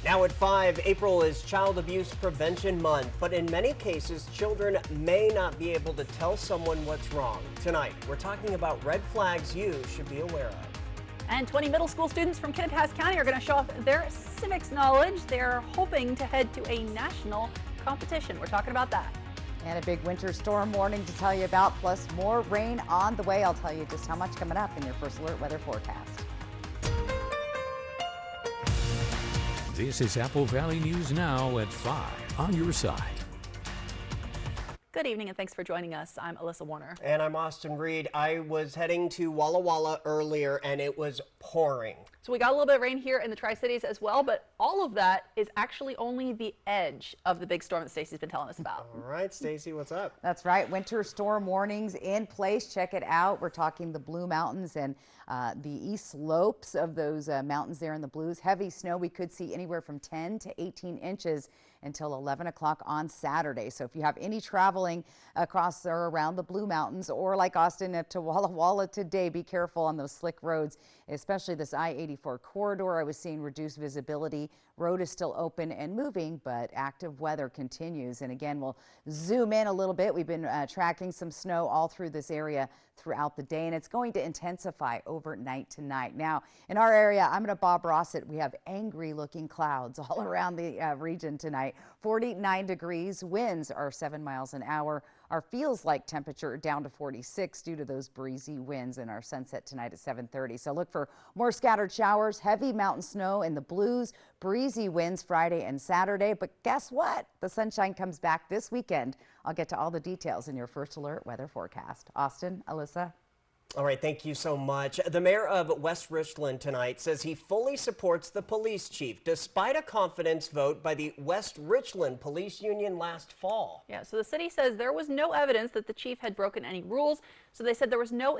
Now at 5, April is Child Abuse Prevention Month, but in many cases, children may not be able to tell someone what's wrong. Tonight, we're talking about red flags you should be aware of. And 20 middle school students from Kittitas County are going to show off their civics knowledge. They're hoping to head to a national competition. We're talking about that. And a big winter storm warning to tell you about, plus more rain on the way. I'll tell you just how much coming up in your First Alert weather forecast. This is Apple Valley News Now at 5 on your side. Good evening and thanks for joining us. I'm Alyssa Warner. And I'm Austin Reed. I was heading to Walla Walla earlier and it was pouring. So we got a little bit of rain here in the Tri-Cities as well, but all of that is actually only the edge of the big storm that Stacy's been telling us about. All right, Stacy, what's up? That's right. Winter storm warnings in place. Check it out. We're talking the Blue Mountains and the east slopes of those mountains there in the Blues. Heavy snow. We could see anywhere from 10 to 18 inches until 11 o'clock on Saturday. So if you have any traveling across or around the Blue Mountains or like Austin to Walla Walla today, be careful on those slick roads, especially this I-84 corridor. I was seeing reduced visibility. Road is still open and moving, but active weather continues. And again, we'll zoom in a little bit. We've been tracking some snow all through this area throughout the day, and it's going to intensify overnight tonight. Now, in our area, I'm going to Bob Ross it. We have angry looking clouds all around the region tonight. 49 degrees, winds are 7 miles an hour. Our feels like temperature down to 46 due to those breezy winds, and our sunset tonight at 7:30. So look for more scattered showers, heavy mountain snow in the Blues, breezy winds Friday and Saturday. But guess what? The sunshine comes back this weekend. I'll get to all the details in your First Alert weather forecast. Austin, Alyssa. All right, thank you so much. The mayor of West Richland tonight says he fully supports the police chief, despite a confidence vote by the West Richland Police Union last fall. Yeah, so the city says there was no evidence that the chief had broken any rules. So they said there was no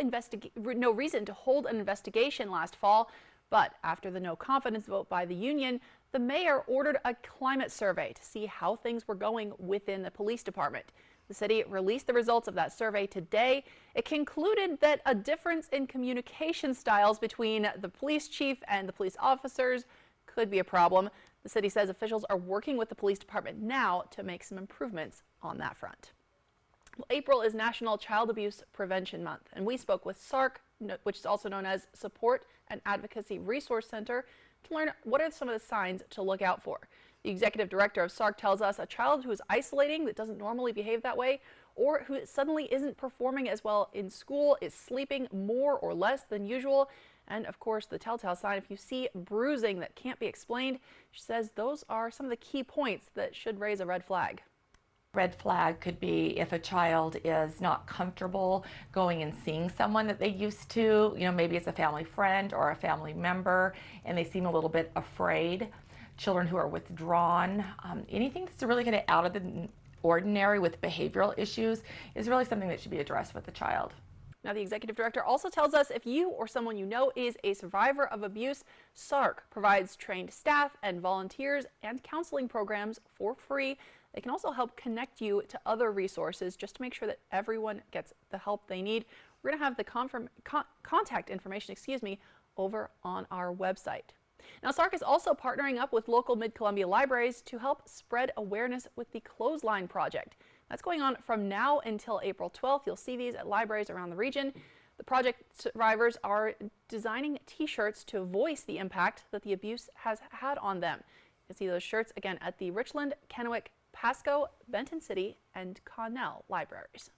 reason to hold an investigation last fall. But after the no confidence vote by the union, the mayor ordered a climate survey to see how things were going within the police department. The city released the results of that survey today. It concluded that a difference in communication styles between the police chief and the police officers could be a problem. The city says officials are working with the police department now to make some improvements on that front. Well, April is National Child Abuse Prevention Month, and we spoke with SARC, which is also known as Support and Advocacy Resource Center, to learn what are some of the signs to look out for. The executive director of SARC tells us a child who is isolating, that doesn't normally behave that way, or who suddenly isn't performing as well in school, is sleeping more or less than usual. And of course, the telltale sign, if you see bruising that can't be explained, she says those are some of the key points that should raise a red flag. Red flag could be if a child is not comfortable going and seeing someone that they used to, maybe it's a family friend or a family member, and they seem a little bit afraid. Children who are withdrawn, anything that's really kind of out of the ordinary with behavioral issues is really something that should be addressed with the child. Now, the executive director also tells us if you or someone you know is a survivor of abuse, SARC provides trained staff and volunteers and counseling programs for free. They can also help connect you to other resources just to make sure that everyone gets the help they need. We're going to have the contact information, over on our website. Now, SARC is also partnering up with local Mid-Columbia libraries to help spread awareness with the Clothesline Project. That's going on from now until April 12th. You'll see these at libraries around the region. The project survivors are designing T-shirts to voice the impact that the abuse has had on them. You can see those shirts again at the Richland, Kennewick, Pasco, Benton City, and Connell libraries.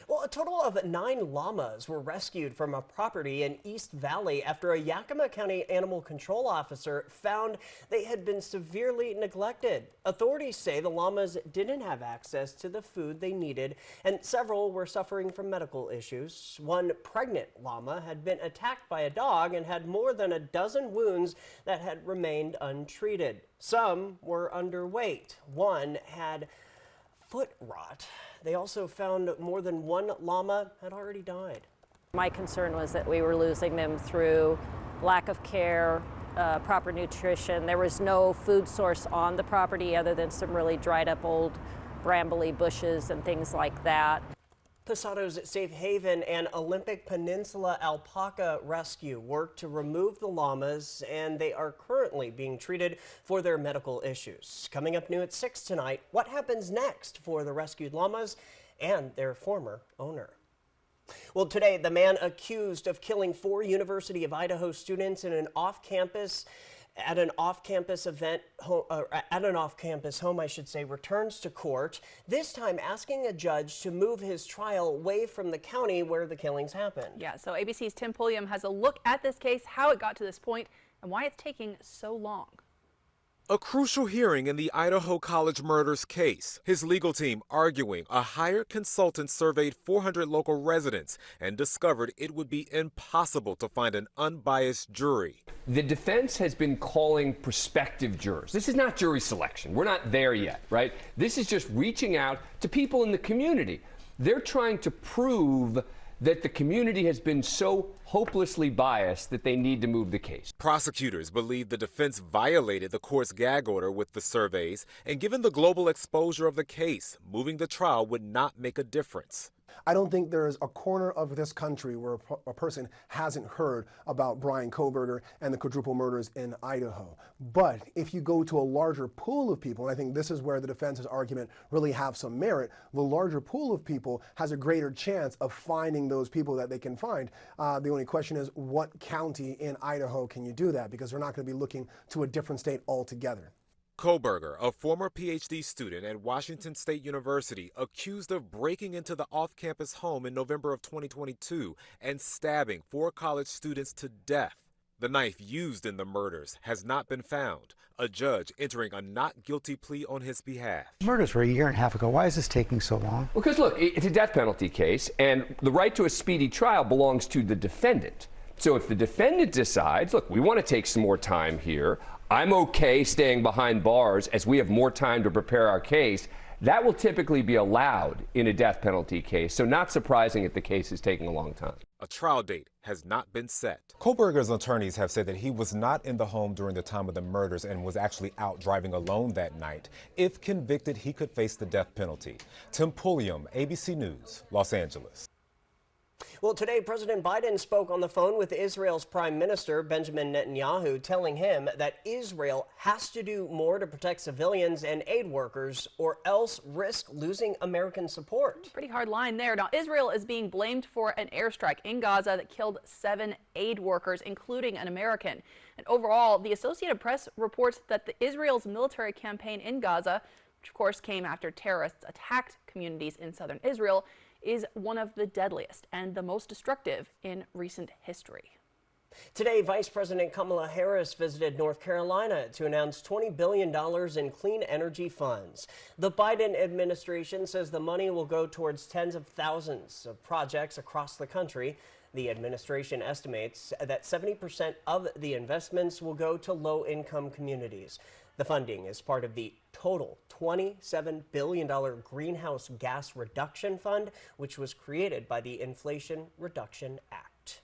Well, a total of 9 llamas were rescued from a property in East Valley after a Yakima County animal control officer found they had been severely neglected. Authorities say the llamas didn't have access to the food they needed, and several were suffering from medical issues. One pregnant llama had been attacked by a dog and had more than a dozen wounds that had remained untreated. Some were underweight. One had foot rot. They also found more than one llama had already died. My concern was that we were losing them through lack of care, proper nutrition. There was no food source on the property other than some really dried up old brambly bushes and things like that. Posado's Safe Haven and Olympic Peninsula Alpaca Rescue worked to remove the llamas, and they are currently being treated for their medical issues. Coming up new at 6 tonight, what happens next for the rescued llamas and their former owner? Well, today, the man accused of killing 4 University of Idaho students in an off-campus home, returns to court, this time asking a judge to move his trial away from the county where the killings happened. Yeah, so ABC's Tim Pulliam has a look at this case, how it got to this point, and why it's taking so long. A crucial hearing in the Idaho College murders case. His legal team arguing a hired consultant surveyed 400 local residents and discovered it would be impossible to find an unbiased jury. The defense has been calling prospective jurors. This is not jury selection. We're not there yet, right? This is just reaching out to people in the community. They're trying to prove that the community has been so hopelessly biased that they need to move the case. Prosecutors believe the defense violated the court's gag order with the surveys, and given the global exposure of the case, moving the trial would not make a difference. I don't think there is a corner of this country where a person hasn't heard about Brian Kohberger and the quadruple murders in Idaho. But if you go to a larger pool of people, and I think this is where the defense's argument really have some merit, the larger pool of people has a greater chance of finding those people that they can find. The only question is, what county in Idaho can you do that? Because they're not going to be looking to a different state altogether. Kohberger, a former PhD student at Washington State University, accused of breaking into the off-campus home in November of 2022 and stabbing 4 college students to death. The knife used in the murders has not been found, a judge entering a not guilty plea on his behalf. Murders were a year and a half ago. Why is this taking so long? Because look, it's a death penalty case, and the right to a speedy trial belongs to the defendant. So if the defendant decides, look, we want to take some more time here, I'm okay staying behind bars as we have more time to prepare our case, that will typically be allowed in a death penalty case. So not surprising if the case is taking a long time. A trial date has not been set. Kohberger's attorneys have said that he was not in the home during the time of the murders and was actually out driving alone that night. If convicted, he could face the death penalty. Tim Pulliam, ABC News, Los Angeles. Well, today, President Biden spoke on the phone with Israel's Prime Minister, Benjamin Netanyahu, telling him that Israel has to do more to protect civilians and aid workers or else risk losing American support. Pretty hard line there. Now, Israel is being blamed for an airstrike in Gaza that killed 7 aid workers, including an American. And overall, the Associated Press reports that Israel's military campaign in Gaza, which of course came after terrorists attacked communities in southern Israel, is one of the deadliest and the most destructive in recent history. Today, Vice President Kamala Harris visited North Carolina to announce $20 billion in clean energy funds. The Biden administration says the money will go towards tens of thousands of projects across the country. The administration estimates that 70% of the investments will go to low-income communities. The funding is part of the total $27 billion Greenhouse Gas Reduction Fund, which was created by the Inflation Reduction Act.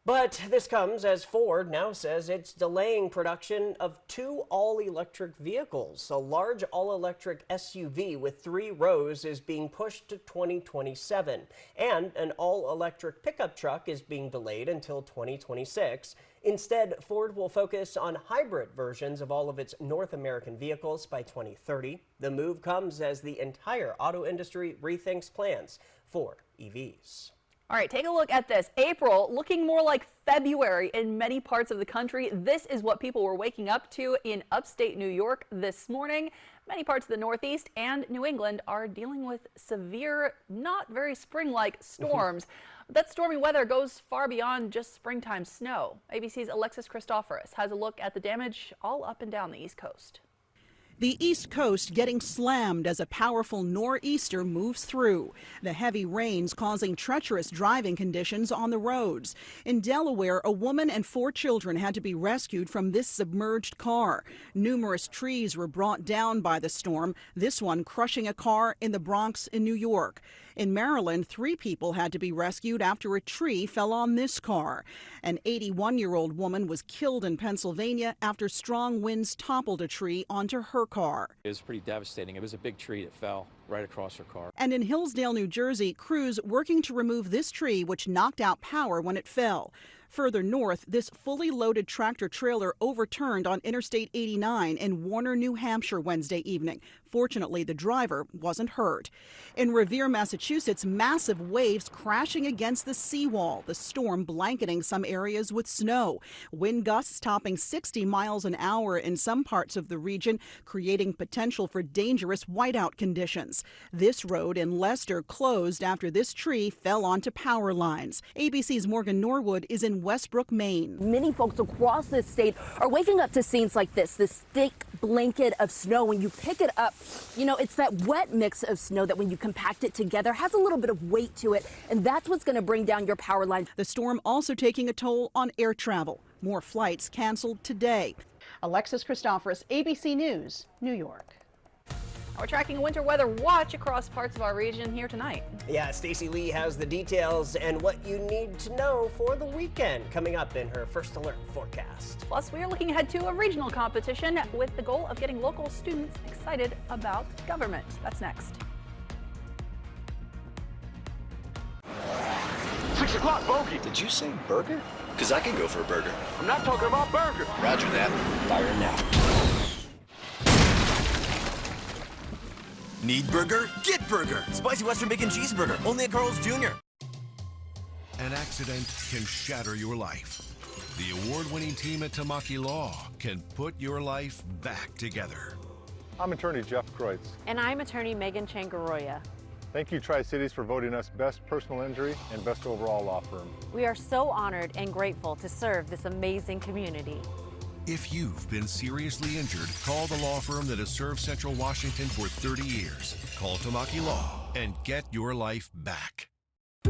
But this comes as Ford now says it's delaying production of 2 all-electric vehicles. A large all-electric SUV with 3 rows is being pushed to 2027, and an all-electric pickup truck is being delayed until 2026. Instead, Ford will focus on hybrid versions of all of its North American vehicles by 2030. The move comes as the entire auto industry rethinks plans for EVs. All right, take a look at this. April looking more like February in many parts of the country. This is what people were waking up to in upstate New York this morning. Many parts of the Northeast and New England are dealing with severe, not very spring-like storms. That stormy weather goes far beyond just springtime snow. ABC's Alexis Christoforous has a look at the damage all up and down the East Coast. The East Coast getting slammed as a powerful nor'easter moves through. The heavy rains causing treacherous driving conditions on the roads. In Delaware, a woman and 4 children had to be rescued from this submerged car. Numerous trees were brought down by the storm, this one crushing a car in the Bronx in New York. In Maryland, 3 people had to be rescued after a tree fell on this car. An 81-year-old woman was killed in Pennsylvania after strong winds toppled a tree onto her car. It was pretty devastating. It was a big tree that fell right across her car. And in Hillsdale, New Jersey, crews working to remove this tree which knocked out power when it fell. Further north, this fully loaded tractor trailer overturned on Interstate 89 in Warner, New Hampshire Wednesday evening. Fortunately, the driver wasn't hurt. In Revere, Massachusetts, massive waves crashing against the seawall, the storm blanketing some areas with snow. Wind gusts topping 60 miles an hour in some parts of the region, creating potential for dangerous whiteout conditions. This road in Leicester closed after this tree fell onto power lines. ABC's Morgan Norwood is in Westbrook, Maine. Many folks across the state are waking up to scenes like this thick blanket of snow. When you pick it up, you know, it's that wet mix of snow that when you compact it together has a little bit of weight to it, and that's what's going to bring down your power lines. The storm also taking a toll on air travel. More flights canceled today. Alexis Christoforous, ABC News, New York. We're tracking a winter weather watch across parts of our region here tonight. Yeah, Stacey Lee has the details and what you need to know for the weekend coming up in her First Alert forecast. Plus, we are looking ahead to a regional competition with the goal of getting local students excited about government. That's next. 6 o'clock, bogey. Did you say burger? Because I can go for a burger. I'm not talking about burger. Roger that. Fire now. Need burger? Get burger! Spicy Western Bacon Cheeseburger, only at Carl's Jr. An accident can shatter your life. The award-winning team at Tamaki Law can put your life back together. I'm attorney Jeff Kreutz. And I'm attorney Megan Changaroya. Thank you, Tri-Cities, for voting us Best Personal Injury and Best Overall Law Firm. We are so honored and grateful to serve this amazing community. If you've been seriously injured, call the law firm that has served Central Washington for 30 years. Call Tamaki Law and get your life back.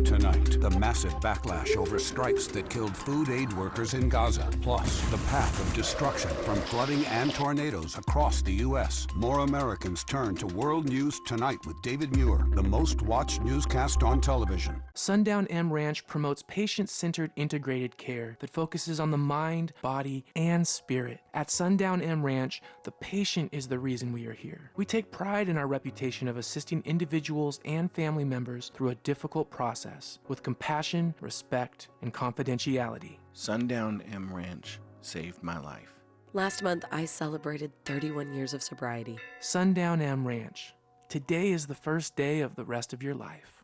Tonight, the massive backlash over strikes that killed food aid workers in Gaza, plus the path of destruction from flooding and tornadoes across the U.S. More Americans turn to World News Tonight with David Muir, the most watched newscast on television. Sundown M Ranch promotes patient-centered integrated care that focuses on the mind, body, and spirit. At Sundown M Ranch, the patient is the reason we are here. We take pride in our reputation of assisting individuals and family members through a difficult process with compassion, respect, and confidentiality. Sundown M Ranch saved my life. Last month, I celebrated 31 years of sobriety. Sundown M Ranch. Today is the first day of the rest of your life.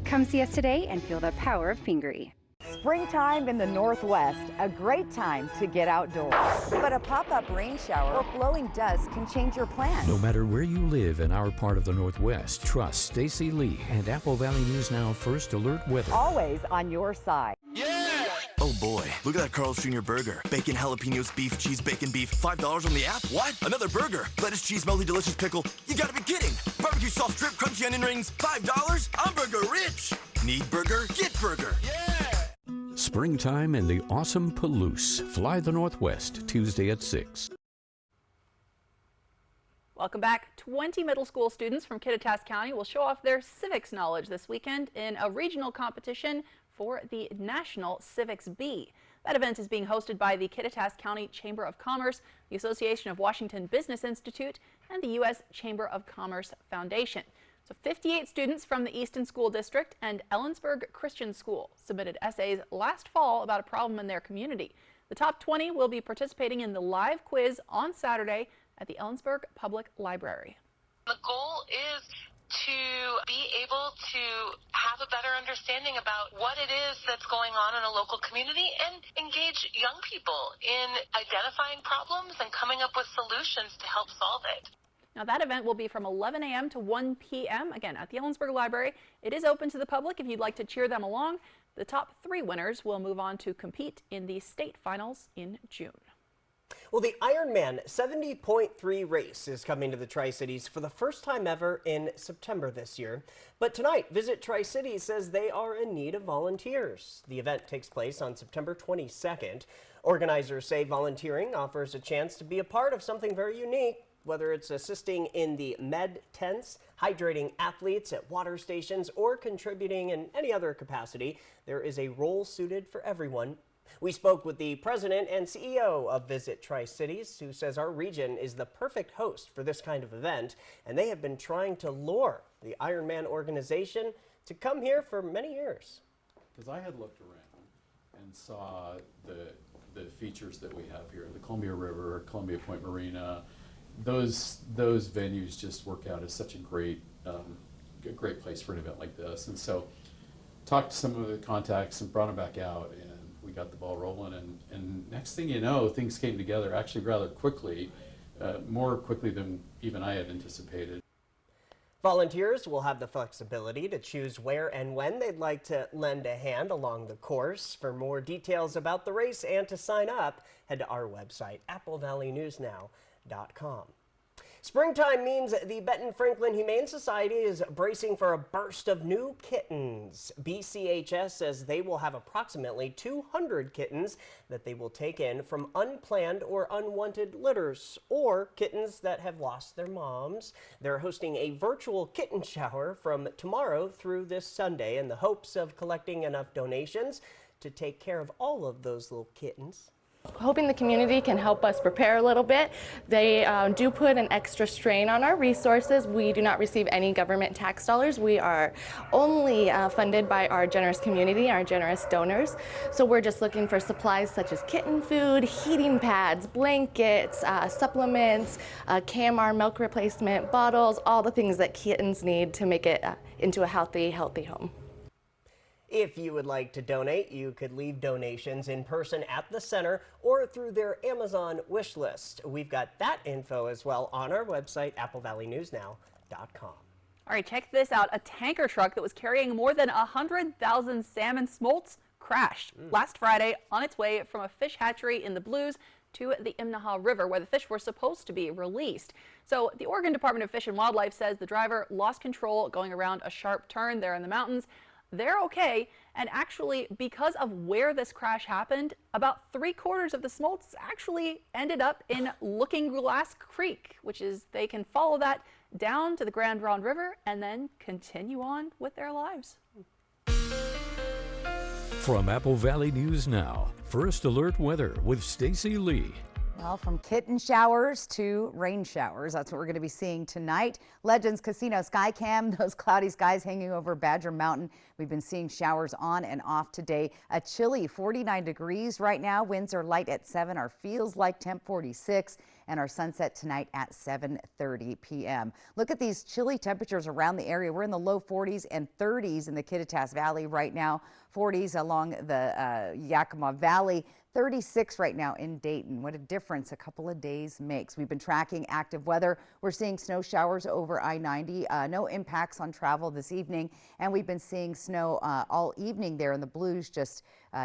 Come see us today and feel the power of Pingree. Springtime in the Northwest, a great time to get outdoors. But a pop-up rain shower or blowing dust can change your plans. No matter where you live in our part of the Northwest, trust Stacey Lee and Apple Valley News Now First Alert Weather. Always on your side. Oh boy, look at that Carl's Jr. burger. Bacon, jalapenos, beef, cheese, bacon, beef. $5 on the app? What? Another burger. Lettuce, cheese, melty, delicious pickle. You gotta be kidding. Barbecue sauce, strip, crunchy onion rings. $5? I'm burger rich. Need burger? Get burger. Springtime in the awesome Palouse. Fly the Northwest, Tuesday at 6. Welcome back. 20 middle school students from Kittitas County will show off their civics knowledge this weekend in a regional competition for the National Civics Bee. That event is being hosted by the Kittitas County Chamber of Commerce, the Association of Washington Business Institute, and the U.S. Chamber of Commerce Foundation. So 58 students from the Easton School District and Ellensburg Christian School submitted essays last fall about a problem in their community. The top 20 will be participating in the live quiz on Saturday at the Ellensburg Public Library. The goal is to be able to have a better understanding about what it is that's going on in a local community and engage young people in identifying problems and coming up with solutions to help solve it. Now that event will be from 11 a.m. to 1 p.m. again at the Ellensburg Library. It is open to the public if you'd like to cheer them along. The top 3 winners will move on to compete in the state finals in June. Well, the Ironman 70.3 race is coming to the Tri-Cities for the first time ever in September this year. But tonight, Visit Tri-Cities says they are in need of volunteers. The event takes place on September 22nd. Organizers say volunteering offers a chance to be a part of something very unique, whether it's assisting in the med tents, hydrating athletes at water stations, or contributing in any other capacity. There is a role suited for everyone. We spoke with the president and CEO of Visit Tri-Cities, who says our region is the perfect host for this kind of event, and they have been trying to lure the Ironman organization to come here for many years. Because I had looked around and saw the features that we have here, the Columbia River, Columbia Point Marina, those venues just work out as such a great place for an event like this. And so talked to some of the contacts and brought them back out, and we got the ball rolling, and next thing you know, things came together actually rather quickly, more quickly than even I had anticipated. Volunteers will have the flexibility to choose where and when they'd like to lend a hand along the course. For more details about the race and to sign up, head to our website, applevalleynewsnow.com. Springtime means the Benton Franklin Humane Society is bracing for a burst of new kittens. BCHS says they will have approximately 200 kittens that they will take in from unplanned or unwanted litters or kittens that have lost their moms. They're hosting a virtual kitten shower from tomorrow through this Sunday in the hopes of collecting enough donations to take care of all of those little kittens. Hoping the community can help us prepare a little bit. They do put an extra strain on our resources. We do not receive any government tax dollars. We are only funded by our generous community, our generous donors. So we're just looking for supplies such as kitten food, heating pads, blankets, supplements, KMR milk replacement, bottles, all the things that kittens need to make it into a healthy home. If you would like to donate, you could leave donations in person at the center or through their Amazon wish list. We've got that info as well on our website, applevalleynewsnow.com. All right, check this out. A tanker truck that was carrying more than 100,000 salmon smolts crashed last Friday on its way from a fish hatchery in the Blues to the Imnaha River, where the fish were supposed to be released. So the Oregon Department of Fish and Wildlife says the driver lost control going around a sharp turn there in the mountains. They're okay, and actually, because of where this crash happened, about 3/4 of the smolts actually ended up in Looking Glass Creek, which is, they can follow that down to the Grand Ronde River and then continue on with their lives. From Apple Valley News Now, First Alert Weather with Stacy Lee. Well, from kitten showers to rain showers, that's what we're going to be seeing tonight. Legends Casino Skycam, those cloudy skies hanging over Badger Mountain. We've been seeing showers on and off today. A chilly 49 degrees right now. Winds are light at 7. Our feels like temp 46. And our sunset tonight at 7:30 p.m. Look at these chilly temperatures around the area. We're in the low 40s and 30s in the Kittitas Valley right now. 40s along the Yakima Valley. 36 right now in Dayton. What a difference a couple of days makes. We've been tracking active weather. We're seeing snow showers over I-90. No impacts on travel this evening. And we've been seeing snow all evening there in the Blues, just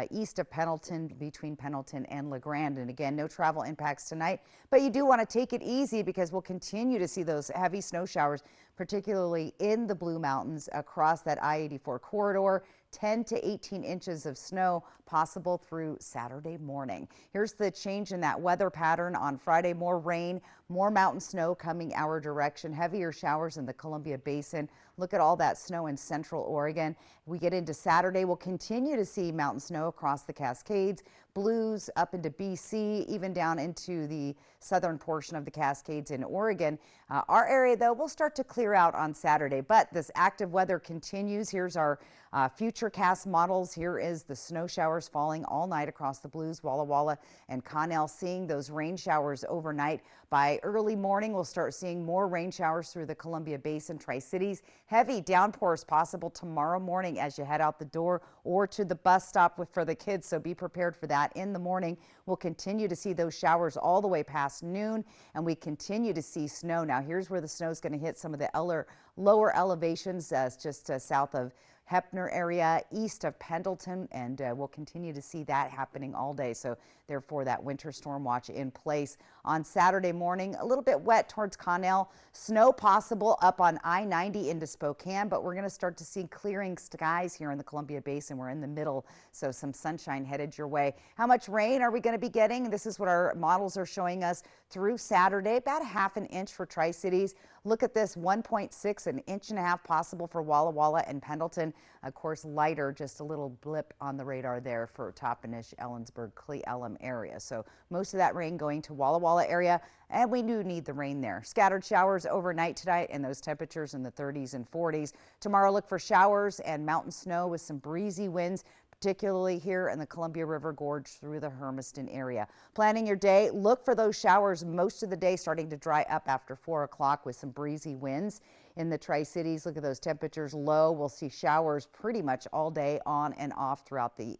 east of Pendleton, between Pendleton and LeGrand. And again, no travel impacts tonight. But you do want to take it easy because we'll continue to see those heavy snow showers, particularly in the Blue Mountains across that I-84 corridor. 10 to 18 inches of snow possible through Saturday morning. Here's the change in that weather pattern on Friday. More rain, more mountain snow coming our direction, heavier showers in the Columbia Basin. Look at all that snow in central Oregon. We get into Saturday, we'll continue to see mountain snow across the Cascades, Blues up into BC, even down into the southern portion of the Cascades in Oregon. Our area, though, will start to clear out on Saturday, but this active weather continues. Here's our futurecast models. Here is the snow showers falling all night across the Blues, Walla Walla and Connell, seeing those rain showers overnight. By early morning, we'll start seeing more rain showers through the Columbia Basin, Tri-Cities. Heavy downpours possible tomorrow morning as you head out the door or to the bus stop for the kids, so be prepared for that in the morning. We'll continue to see those showers all the way past noon, and we continue to see snow. Now, here's where the snow is going to hit some of the lower elevations, just south of Heppner area east of Pendleton, and we'll continue to see that happening all day. So therefore, that winter storm watch in place. On Saturday morning, a little bit wet towards Connell. Snow possible up on I-90 into Spokane, but we're going to start to see clearing skies here in the Columbia Basin. We're in the middle, so some sunshine headed your way. How much rain are we going to be getting? This is what our models are showing us through Saturday, about a half an inch for Tri-Cities. Look at this, 1.6, an inch and a half possible for Walla Walla and Pendleton. Of course, lighter, just a little blip on the radar there for Toppenish, Ellensburg, Cle Elum area. So most of that rain going to Walla Walla area, and we do need the rain there. Scattered showers overnight tonight, and those temperatures in the 30s and 40s. Tomorrow, look for showers and mountain snow with some breezy winds, particularly here in the Columbia River Gorge through the Hermiston area. Planning your day, look for those showers most of the day, starting to dry up after 4 o'clock with some breezy winds. In the Tri-Cities, look at those temperatures low. We'll see showers pretty much all day on and off throughout the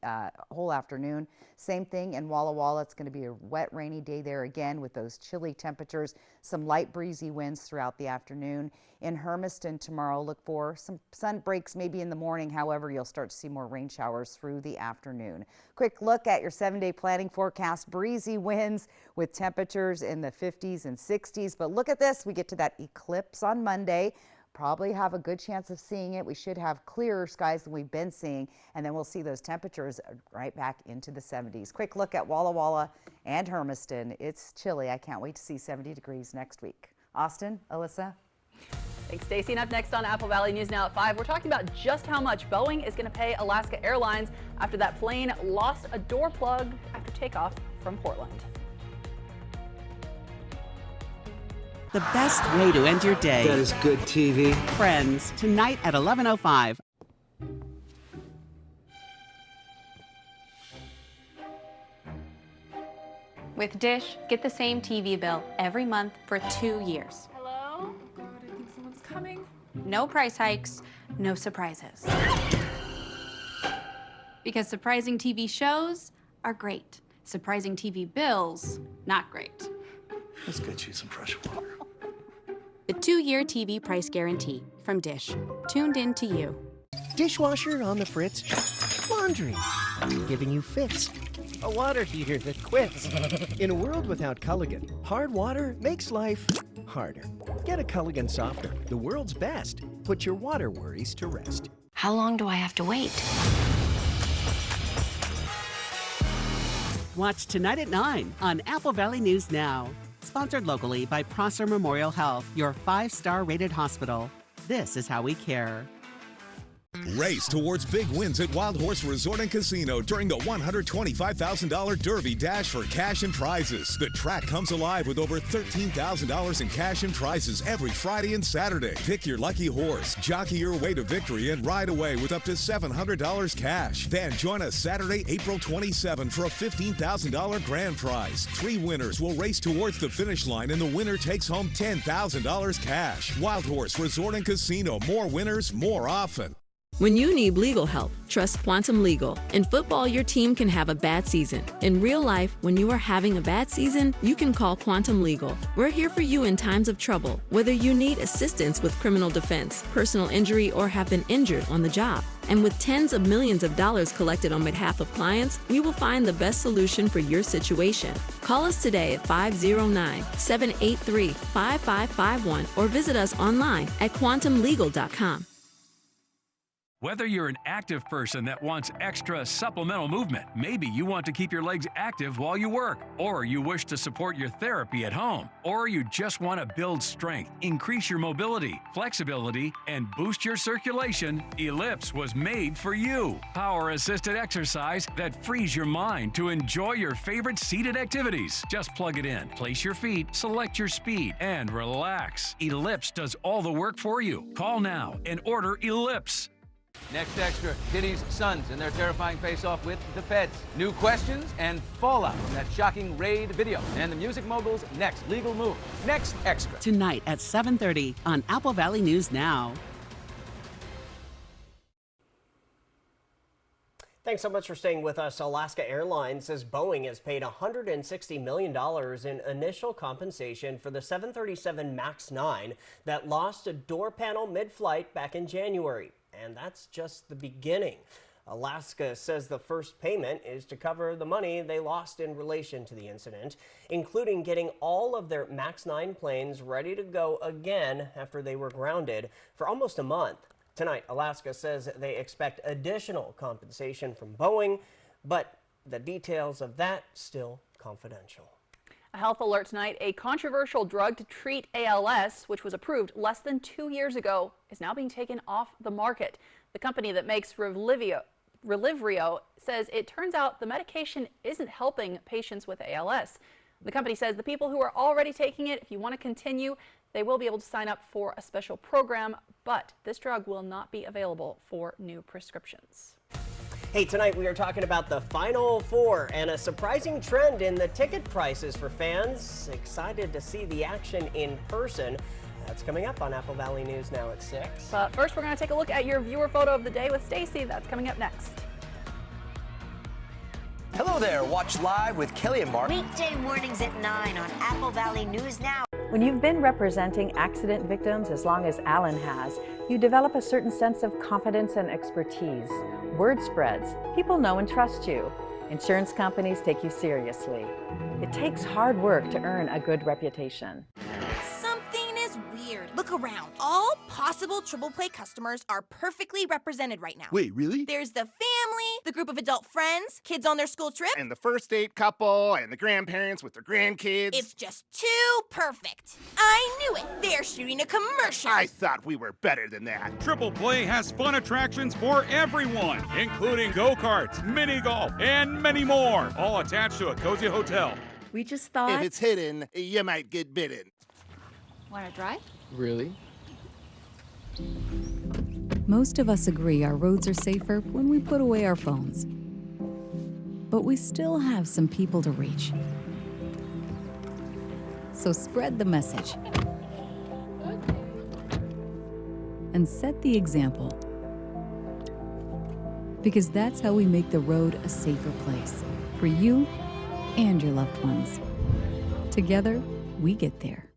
whole afternoon. Same thing in Walla Walla. It's going to be a wet, rainy day there again with those chilly temperatures, some light breezy winds throughout the afternoon. In Hermiston tomorrow, look for some sun breaks maybe in the morning. However, you'll start to see more rain showers through the afternoon. Quick look at your 7-day planning forecast. Breezy winds with temperatures in the 50s and 60s. But look at this. We get to that eclipse on Monday. Probably have a good chance of seeing it. We should have clearer skies than we've been seeing, and then we'll see those temperatures right back into the 70s. Quick look at Walla Walla and Hermiston. It's chilly. I can't wait to see 70 degrees next week. Austin, Alyssa. Thanks, Stacey. And up next on Apple Valley News Now at 5, we're talking about just how much Boeing is going to pay Alaska Airlines after that plane lost a door plug after takeoff from Portland. The best way to end your day. That is good TV. Friends, tonight at 11:05. With Dish, get the same TV bill every month for 2 years. Hello? Oh God, I think someone's coming. No price hikes, no surprises. Because surprising TV shows are great. Surprising TV bills, not great. Let's get you some fresh water. The 2-year TV price guarantee from Dish. Tuned in to you. Dishwasher on the fritz. Laundry giving you fits. A water heater that quits. In a world without Culligan, hard water makes life harder. Get a Culligan softener, the world's best. Put your water worries to rest. How long do I have to wait? Watch tonight at 9 on Apple Valley News Now. Sponsored locally by Prosser Memorial Health, your 5-star rated hospital. This is how we care. Race towards big wins at Wild Horse Resort and Casino during the $125,000 Derby Dash for cash and prizes. The track comes alive with over $13,000 in cash and prizes every Friday and Saturday. Pick your lucky horse, jockey your way to victory, and ride away with up to $700 cash. Then join us Saturday, April 27 for a $15,000 grand prize. 3 winners will race towards the finish line, and the winner takes home $10,000 cash. Wild Horse Resort and Casino. More winners, more often. When you need legal help, trust Quantum Legal. In football, your team can have a bad season. In real life, when you are having a bad season, you can call Quantum Legal. We're here for you in times of trouble, whether you need assistance with criminal defense, personal injury, or have been injured on the job. And with tens of millions of dollars collected on behalf of clients, we will find the best solution for your situation. Call us today at 509-783-5551 or visit us online at quantumlegal.com. Whether you're an active person that wants extra supplemental movement, maybe you want to keep your legs active while you work, or you wish to support your therapy at home, or you just want to build strength, increase your mobility, flexibility, and boost your circulation, Ellipse was made for you. Power-assisted exercise that frees your mind to enjoy your favorite seated activities. Just plug it in, place your feet, select your speed, and relax. Ellipse does all the work for you. Call now and order Ellipse. Next extra, Diddy's sons in their terrifying face-off with the feds. New questions and fallout from that shocking raid video. And the music mogul's next legal move. Next extra. Tonight at 7:30 on Apple Valley News Now. Thanks so much for staying with us. Alaska Airlines says Boeing has paid $160 million in initial compensation for the 737 MAX 9 that lost a door panel mid-flight back in January. and that's just the beginning. Alaska says the first payment is to cover the money they lost in relation to the incident, including getting all of their MAX 9 planes ready to go again after they were grounded for almost a month. Tonight, Alaska says they expect additional compensation from Boeing, but the details of that still confidential. A health alert tonight. A controversial drug to treat ALS, which was approved less than 2 years ago, is now being taken off the market. The company that makes Relivrio says it turns out the medication isn't helping patients with ALS. The company says the people who are already taking it, if you want to continue, they will be able to sign up for a special program, but this drug will not be available for new prescriptions. Hey, tonight we are talking about the Final Four and a surprising trend in the ticket prices for fans. Excited to see the action in person. That's coming up on Apple Valley News Now at 6. But first, we're going to take a look at your viewer photo of the day with Stacy. That's coming up next. Hello there. Watch live with Kelly and Mark. Weekday mornings at 9 on Apple Valley News Now. When you've been representing accident victims as long as Alan has, you develop a certain sense of confidence and expertise. Word spreads. People know and trust you. Insurance companies take you seriously. It takes hard work to earn a good reputation. Something is weird. Look around. All possible Triple Play customers are perfectly represented right now. Wait, really? There's the family, the group of adult friends, kids on their school trip, And the first date couple, and the grandparents with their grandkids. It's just too perfect. I knew it. They're shooting a commercial. I thought we were better than that. Triple Play has fun attractions for everyone, including go-karts, mini golf, and many more, all attached to a cozy hotel. We just thought... If it's hidden, you might get bitten. Want to drive? Really? Most of us agree our roads are safer when we put away our phones. But we still have some people to reach. So spread the message. And set the example. Because that's how we make the road a safer place for you and your loved ones. Together, we get there.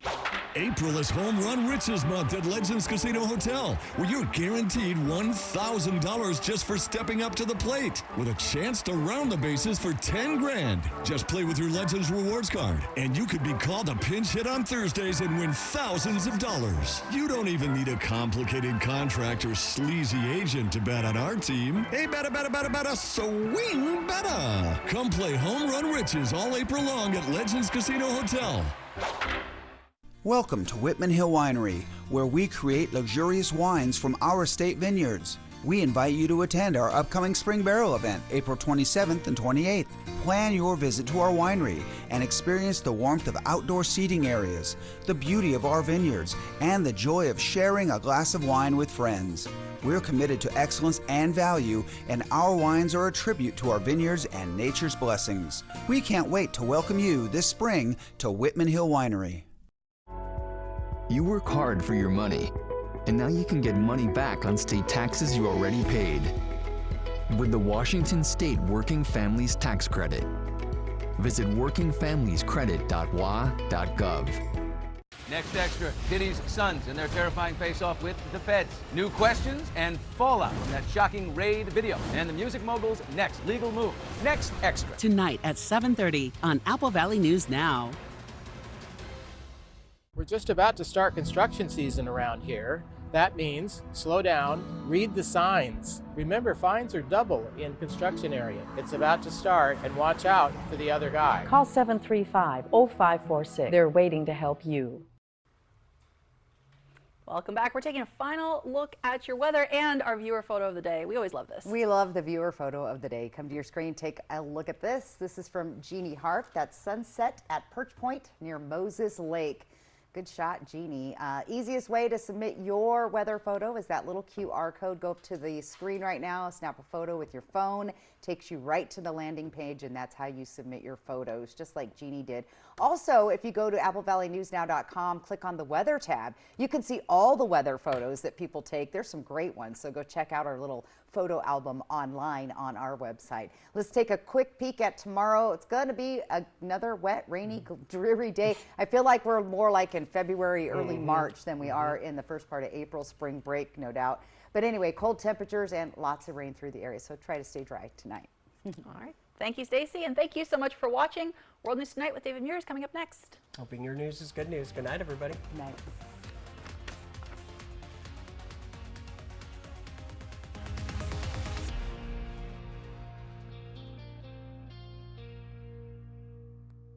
April is Home Run Riches Month at Legends Casino Hotel, where you're guaranteed $1,000 just for stepping up to the plate, with a chance to round the bases for 10 grand. Just play with your Legends Rewards card, and you could be called a pinch hit on Thursdays and win thousands of dollars. You don't even need a complicated contract or sleazy agent to bet on our team. Hey, better, swing better. Come play Home Run Riches all April long at Legends Casino Hotel. Welcome to Whitman Hill Winery, where we create luxurious wines from our estate vineyards. We invite you to attend our upcoming Spring Barrel event, April 27th and 28th. Plan your visit to our winery and experience the warmth of outdoor seating areas, the beauty of our vineyards, and the joy of sharing a glass of wine with friends. We're committed to excellence and value, and our wines are a tribute to our vineyards and nature's blessings. We can't wait to welcome you this spring to Whitman Hill Winery. You work hard for your money, and now you can get money back on state taxes you already paid with the Washington State Working Families Tax Credit. Visit workingfamiliescredit.wa.gov. Next extra, Diddy's sons in their terrifying face-off with the feds. New questions and fallout from that shocking raid video. And the music mogul's next legal move. Next extra. Tonight at 7:30 on Apple Valley News Now. We're just about to start construction season around here. That means slow down, read the signs. Remember, fines are double in construction area. It's about to start, and watch out for the other guy. Call 735-0546. They're waiting to help you. Welcome back. We're taking a final look at your weather and our viewer photo of the day. We always love this. We love the viewer photo of the day. Come to your screen, take a look at this. This is from Jeannie Harp. That's sunset at Perch Point near Moses Lake. Good shot, Jeannie. Easiest way to submit your weather photo is that little QR code. Go up to the screen right now, snap a photo with your phone. Takes you right to the landing page, and that's how you submit your photos, just like Jeannie did. Also, if you go to applevalleynewsnow.com, click on the weather tab, you can see all the weather photos that people take. There's some great ones, so go check out our little photo album online on our website. Let's take a quick peek at tomorrow. It's going to be another wet, rainy, dreary day. I feel like we're more like in February, early March than we are in the first part of April, spring break, no doubt. But anyway, cold temperatures and lots of rain through the area, so try to stay dry tonight. All right. Thank you, Stacy, and thank you so much for watching. World News Tonight with David Muir is coming up next. Hoping your news is good news. Good night, everybody. Good night.